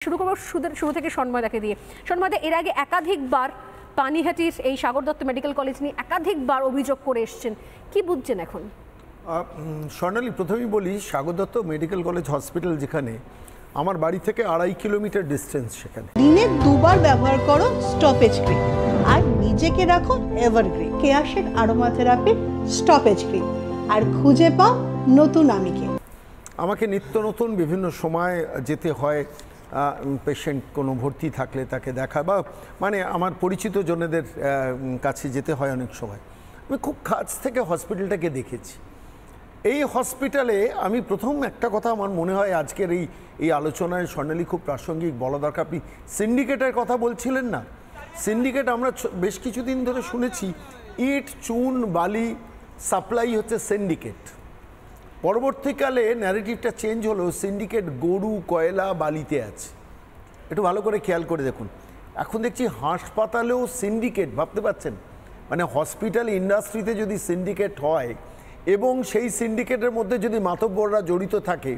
শুরু করবো শুরু থেকে সন্ময়দাকে দিয়ে। সন্ময়দা, এর আগে একাধিকবার পানিহাটির এই সাগর দত্ত মেডিকেল কলেজ নিয়ে একাধিকবার অভিযোগ করে এসছেন, কি বুঝছেন এখন? স্বর্ণালী, প্রথমেই বলি, Sagar Dutta medical college hospital যেখানে আমার বাড়ি থেকে 2.5 কিলোমিটার ডিস্টেন্স, সেখানে দিনে দুবার ব্যবহার করো স্টপেজ ক্রিম আর নিজেকে রাখো এভারগ্রিন। কেয়াশের আরোমা থেরাপি স্টপেজ ক্রিম, আর খুঁজে পাও নতুন আমিকে। আমাকে নিত্য নতুন বিভিন্ন সময় যেতে হয়, পেশেন্ট কোনো ভর্তি থাকলে তাকে দেখা বা মানে আমার পরিচিত জনেদের কাছে যেতে হয় অনেক সময়। আমি খুব কাছ থেকে হসপিটালটাকে দেখেছি। এই হসপিটালে আমি প্রথম একটা কথা আমার মনে হয় আজকের এই আলোচনায় স্বর্ণালী খুব প্রাসঙ্গিক বলা দরকার। আপনি সিন্ডিকেটের কথা বলছিলেন না? সিন্ডিকেট আমরা বেশ কিছুদিন ধরে শুনেছি, ইট চুন বালি সাপ্লাই হচ্ছে সিন্ডিকেট। পরবর্তীকালে ন্যারেটিভটা চেঞ্জ হলো, সিন্ডিকেট গরু কয়লা বালিতে আছে। একটু ভালো করে খেয়াল করে দেখুন, এখন দেখছি হাসপাতালেও সিন্ডিকেট। ভাবতে পারছেন? মানে হসপিটাল ইন্ডাস্ট্রিতে যদি সিন্ডিকেট হয় এবং সেই সিন্ডিকেটের মধ্যে যদি মাতব্বররা জড়িত থাকে।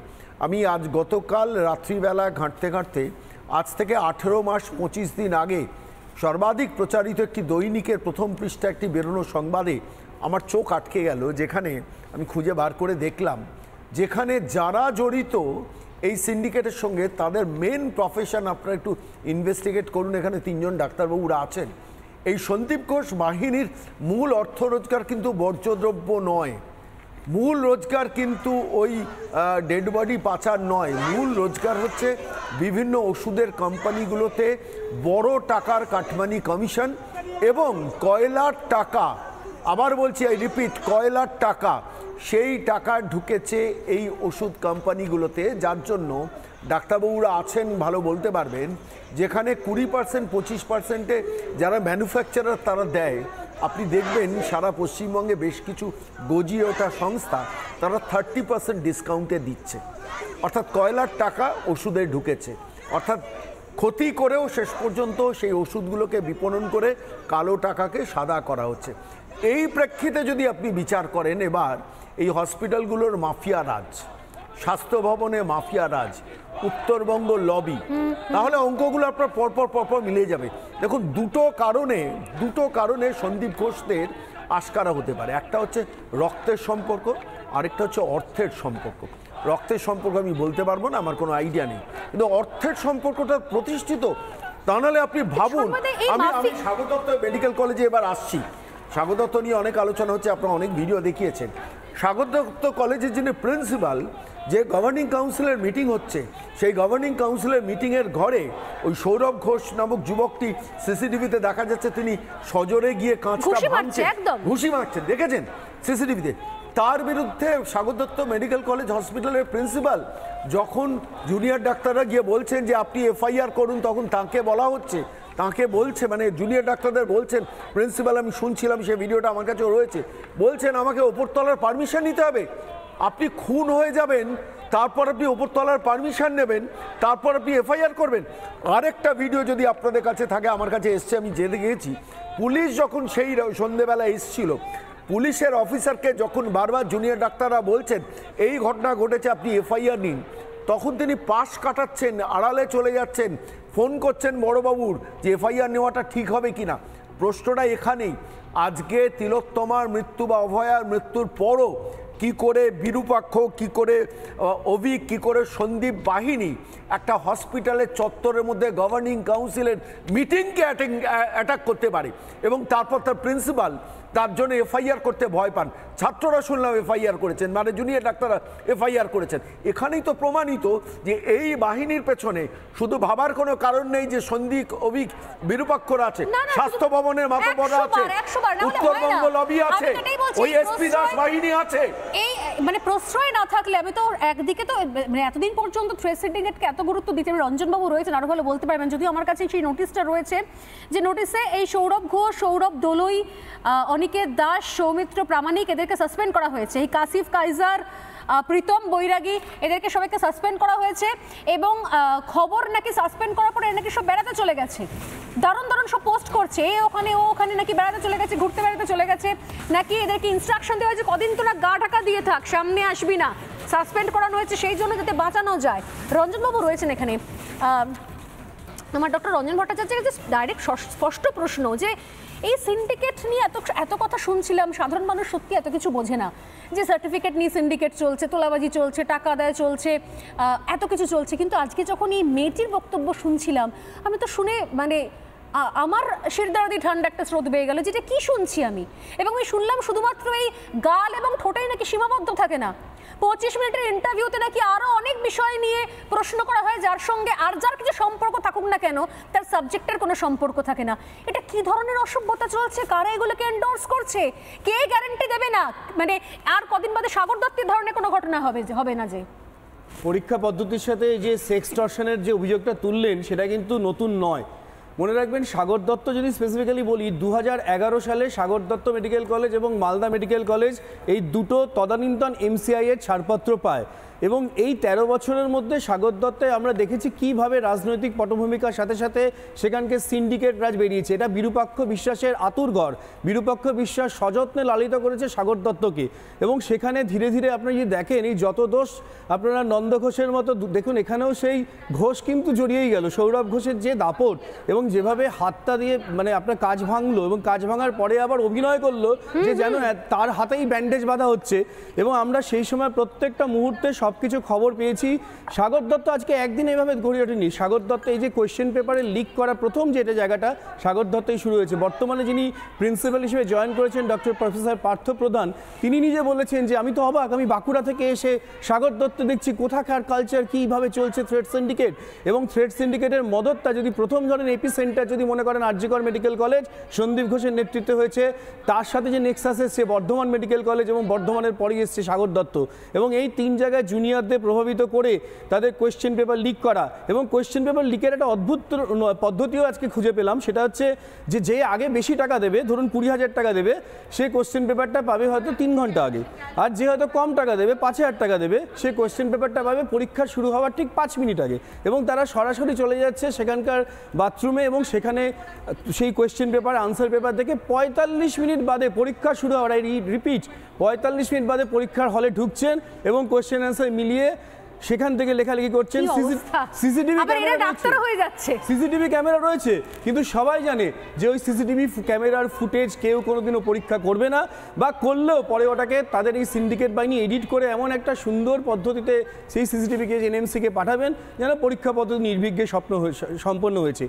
আমি গতকাল রাত্রিবেলা ঘাঁটতে ঘাঁটতে আজ থেকে 18 মাস 25 দিন আগে সর্বাধিক প্রচারিত একটি দৈনিকের প্রথম পৃষ্ঠা একটি বেরোনো সংবাদে আমার চোখ আটকে গেল, যেখানে আমি খুঁজে বার করে দেখলাম যেখানে যারা জড়িত এই সিন্ডিকেটের সঙ্গে তাদের মেন প্রফেশন, আপনারা একটু ইনভেস্টিগেট করুন, এখানে 3 জন ডাক্তারবাবুরা আছেন। এই সন্দীপ ঘোষ বাহিনীর মূল অর্থ রোজগার কিন্তু বর্জ্যদ্রব্য নয়, মূল রোজগার কিন্তু ওই ডেড বডি পাচার নয়। মূল রোজগার হচ্ছে বিভিন্ন ওষুধের কোম্পানিগুলোতে বড় টাকার কাটমানি কমিশন এবং কয়লার টাকা। আবার বলছি, আই রিপিট, কয়লার টাকা। সেই টাকা ঢুকেছে এই ওষুধ কোম্পানিগুলোতে, যার জন্য ডাক্তারবাবুরা আছেন ভালো বলতে পারবেন, যেখানে 20% 25%-এ যারা ম্যানুফ্যাকচারার তারা দেয়। আপনি দেখবেন সারা পশ্চিমবঙ্গে বেশ কিছু গজিয়ে ওঠা সংস্থা তারা 30% ডিসকাউন্টে দিচ্ছে। অর্থাৎ কয়লার টাকা ওষুধে ঢুকেছে, অর্থাৎ ক্ষতি করেও শেষ পর্যন্ত সেই ওষুধগুলোকে বিপণন করে কালো টাকাকে সাদা করা হচ্ছে। এই প্রেক্ষিতে যদি আপনি বিচার করেন এবার এই হসপিটালগুলোর মাফিয়া রাজ, স্বাস্থ্য ভবনে মাফিয়া রাজ, উত্তরবঙ্গ লবি, তাহলে অঙ্কগুলো আপনার পরপর মিলে যাবে। দেখুন, দুটো কারণে সন্দীপ ঘোষদের আশকারা হতে পারে। একটা হচ্ছে রক্তের সম্পর্ক, আরেকটা হচ্ছে অর্থের সম্পর্ক। রক্তের সম্পর্ক আমি বলতে পারবো না, আমার কোনো আইডিয়া নেই, কিন্তু অর্থের সম্পর্কটা প্রতিষ্ঠিত। তা নাহলে আপনি ভাবুন, আমি সাগর দত্ত মেডিকেল কলেজে এবার আসছি। সাগর দত্ত নিয়ে অনেক আলোচনা হচ্ছে, আপনারা অনেক ভিডিও দেখিয়েছেন। সাগর দত্ত কলেজের যিনি প্রিন্সিপাল, যে গভর্নিং কাউন্সিলের মিটিং হচ্ছে, সেই গভর্নিং কাউন্সিলের মিটিংয়ের ঘরে ওই সৌরভ ঘোষ নামক যুবকটি সিসিটিভিতে দেখা যাচ্ছে তিনি সজোরে গিয়ে কাঁচটা ভাঙছেন, ঘুষি মারছেন, দেখেছেন সিসিটিভিতে। তার বিরুদ্ধে সাগর দত্ত মেডিকেল কলেজ হসপিটালের প্রিন্সিপাল যখন জুনিয়র ডাক্তাররা গিয়ে বলছেন যে আপনি এফআইআর করুন, তখন তাকে বলা হচ্ছে, তাকে বলছে, মানে জুনিয়র ডাক্তারদের বলছেন, প্রিন্সিপাল, আমি শুনছিলাম, সে ভিডিওটা আমার কাছেও রয়েছে, বলছেন আমাকে ওপরতলার পারমিশন নিতে হবে। আপনি খুন হয়ে যাবেন, তারপর আপনি ওপরতলার পারমিশন নেবেন, তারপর আপনি এফআইআর করবেন। আরেকটা ভিডিও যদি আপনাদের কাছে থাকে, আমার কাছে এসছে, আমি জেনে গিয়েছি। পুলিশ যখন সেই সন্ধেবেলা এসছিল, পুলিশের অফিসারকে যখন বারবার জুনিয়র ডাক্তাররা বলছেন এই ঘটনা ঘটেছে, আপনি এফআইআর নিন, তখন তিনি পাশ কাটাচ্ছেন, আড়ালে চলে যাচ্ছেন, ফোন করছেন বড়বাবুর যে এফআইআর নেওয়াটা ঠিক হবে কিনা। প্রশ্নটা এখানেই, আজকে তিলোত্তমার মৃত্যু বা অভয়ার মৃত্যুর পরও কি করে বিরূপাক্ষ, কি করে অভিক, কি করে সন্দীপ বাহিনী একটা হসপিটালের চত্বরের মধ্যে গভর্নিং কাউন্সিলের মিটিংকে অ্যাটাক করতে পারে, এবং তারপর তার প্রিন্সিপাল তার জন্য এফআইআর করতে ভয় পান। ছাত্ররা শুনলাম এফআইআর করেছেন, মানে জুনিয়র ডাক্তাররা এফআইআর করেছেন। এখানেই তো প্রমাণিত যে এই বাহিনীর পেছনে শুধু ভাবার কোনো কারণ নেই যে সন্দীপ অভিক বিরূপাক্ষরা আছে, স্বাস্থ্য ভবনের মাতব্বররা আছে, উত্তরবঙ্গ লবি আছে, ওই এসপি দাস বাহিনী আছে। এই মানে প্রশ্রয় না থাকলে, আমি তো একদিকে তো মানে এতদিন পর্যন্ত থ্রেড সিন্ডিকেটকে এত গুরুত্ব দিতে, রঞ্জনবাবু রয়েছেন, আরো ভালো বলতে পারবেন, যদিও আমার কাছে সেই নোটিশটা রয়েছে, যে নোটিশে এই সৌরভ ঘোষ, সৌরভ দোলই, অনিকেত দাস, সৌমিত্র প্রামাণিক এদেরকে সাসপেন্ড করা হয়েছে। এই কাসিফ কাইজার, প্রীতম বৈরাগী এদেরকে সবাইকে সাসপেন্ড করা হয়েছে, এবং খবর নাকি সাসপেন্ড করার পরে নাকি সব বেড়াতে চলে গেছে, দারুণ দারুণ সব পোস্ট করছে, ওখানে ওখানে নাকি বেড়াতে চলে গেছে, ঘুরতে বেড়াতে চলে গেছে, নাকি এদেরকে ইনস্ট্রাকশন দেওয়া হয়েছে কদিন তোরা গা ঢাকা দিয়ে থাক, সামনে আসবি না, সাসপেন্ড করানো হয়েছে সেই জন্য যাতে বাঁচানো যায়। রঞ্জনবাবু রয়েছেন এখানে। আমার ডক্টর রঞ্জন ভট্টাচার্যের কাছে ডাইরেক্ট স্পষ্ট প্রশ্ন যে এই সিন্ডিকেট নিয়ে এত কথা শুনছিলাম, সাধারণ মানুষ সত্যি এত কিছু বোঝে না যে সার্টিফিকেট নিয়ে সিন্ডিকেট চলছে, তোলাবাজি চলছে, টাকা আদায় চলছে, এত কিছু চলছে। কিন্তু আজকে যখন এই মেয়েটির বক্তব্য শুনছিলাম, আমি তো শুনে মানে আমার শিরদাঁড়ি ঠান্ডা একটা স্রোত বেয়ে গেল, যেটা কি শুনছি আমি। এবং আমি শুনলাম শুধুমাত্র এই গাল এবং ঠোঁটেই নাকি সীমাবদ্ধ থাকে না, 25 মিনিটের ইন্টারভিউতে নাকি আরো অনেক বিষয় নিয়ে প্রশ্ন করা হয়, যার সঙ্গে আর যার কিছু সম্পর্ক থাকুক না কেন তার সাবজেক্টের কোনো সম্পর্ক থাকে না। এটা কি ধরনের অসভ্যতা চলছে? কারা এগুলোকে এন্ডোর্স করছে? কে গ্যারান্টি দেবে না মানে আর কদিন বাদে সাগর দত্তের ধরনের কোনো ঘটনা হবে না? যে পরীক্ষা পদ্ধতির সাথে যে সেক্সটর্শনের যে অভিযোগটা তুললেন সেটা কিন্তু নতুন নয়। মনে রাখবেন, সাগর দত্ত যদি স্পেসিফিক্যালি বলি, 2011 সালে সাগর দত্ত মেডিকেল কলেজ এবং মালদা মেডিকেল কলেজ এই দুটো তদানীন্তন MCI এর ছাড়পত্র পায়। এবং এই 13 বছরের মধ্যে সাগর দত্তে আমরা দেখেছি কিভাবে রাজনৈতিক পটভূমিকার সাথে সাথে সেখানকে সিন্ডিকেট রাজ বেরিয়েছে। এটা বিরূপাক্ষ বিশ্বাসের আতুরঘর। বিরূপাক্ষ বিশ্বাস সযত্নে লালিত করেছে সাগর দত্তকে। এবং সেখানে ধীরে ধীরে আপনারা যদি দেখেন, এই যত দোষ আপনারা নন্দ ঘোষের মতো দেখুন, এখানেও সেই ঘোষ কিন্তু জড়িয়েই গেল। সৌরভ ঘোষের যে দাপট এবং যেভাবে হাতটা দিয়ে মানে আপনার কাজ ভাঙলো এবং কাজ ভাঙার পরে আবার অভিনয় করলো যে যেন তার হাতেই ব্যান্ডেজ বাঁধা হচ্ছে। এবং আমরা সেই সময় প্রত্যেকটা মুহূর্তে সবকিছু খবর পেয়েছি। সাগর দত্ত আজকে একদিন এইভাবে গড়ে ওঠেনি। সাগর দত্ত এই যে কোয়েশ্চেন পেপারে লিক করা প্রথম যেটা জায়গাটা সাগর দত্তই শুরু হয়েছে। বর্তমানে যিনি প্রিন্সিপাল হিসেবে জয়েন করেছেন ডক্টর প্রফেসর পার্থ প্রধান, তিনি নিজে বলেছেন যে আমি তো অবাক, আমি বাঁকুড়া থেকে এসে সাগর দত্ত দেখছি কোথাকার কালচার, কীভাবে চলছে থ্রেড সিন্ডিকেট। এবং থ্রেড সিন্ডিকেটের মদতটা যদি প্রথম ধরেন এপি সেন্টার যদি মনে করেন আরজিকর মেডিকেল কলেজ সন্দীপ ঘোষের নেতৃত্বে হয়েছে, তার সাথে যে নেক্সাস এসছে বর্ধমান মেডিকেল কলেজ এবং বর্ধমানের পরেই এসছে সাগর দত্ত। এবং এই 3 জায়গায় জুনিয়রদের প্রভাবিত করে তাদের কোয়েশ্চেন পেপার লিক করা। এবং কোয়েশ্চেন পেপার লিকের একটা অদ্ভুত পদ্ধতিও আজকে খুঁজে পেলাম, সেটা হচ্ছে যে আগে বেশি টাকা দেবে, ধরুন 20,000 টাকা দেবে, সে কোয়েশ্চেন পেপারটা পাবে হয়তো 3 ঘন্টা আগে। আর যে হয়তো কম টাকা দেবে, 5,000 টাকা দেবে, সে কোয়েশ্চেন পেপারটা পাবে পরীক্ষা শুরু হওয়ার ঠিক 5 মিনিট আগে। এবং তারা সরাসরি চলে যাচ্ছে সেখানকার বাথরুমে এবং সেখানে সেই কোয়েশ্চেন পেপার আনসার পেপার দেখে 45 মিনিট বাদে পরীক্ষা শুরু হওয়ার, রিপিট 45 মিনিট বাদে পরীক্ষার হলে ঢুকছেন এবং কোয়েশ্চেন অ্যান্সার মিলিয়ে সেখান থেকে লেখালেখি করছেন। সিসিটিভি ক্যামেরা রয়েছে, কিন্তু সবাই জানে যে ওই সিসিটিভি ক্যামেরার ফুটেজ কেউ কোনোদিনও পরীক্ষা করবে না, বা করলেও পরে ওটাকে তাদের এই সিন্ডিকেট বাহিনী এডিট করে এমন একটা সুন্দর পদ্ধতিতে সেই সিসিটিভিকে NMC কে পাঠাবেন যেন পরীক্ষা পদ্ধতি নির্বিঘ্নে সম্পন্ন হয়েছে।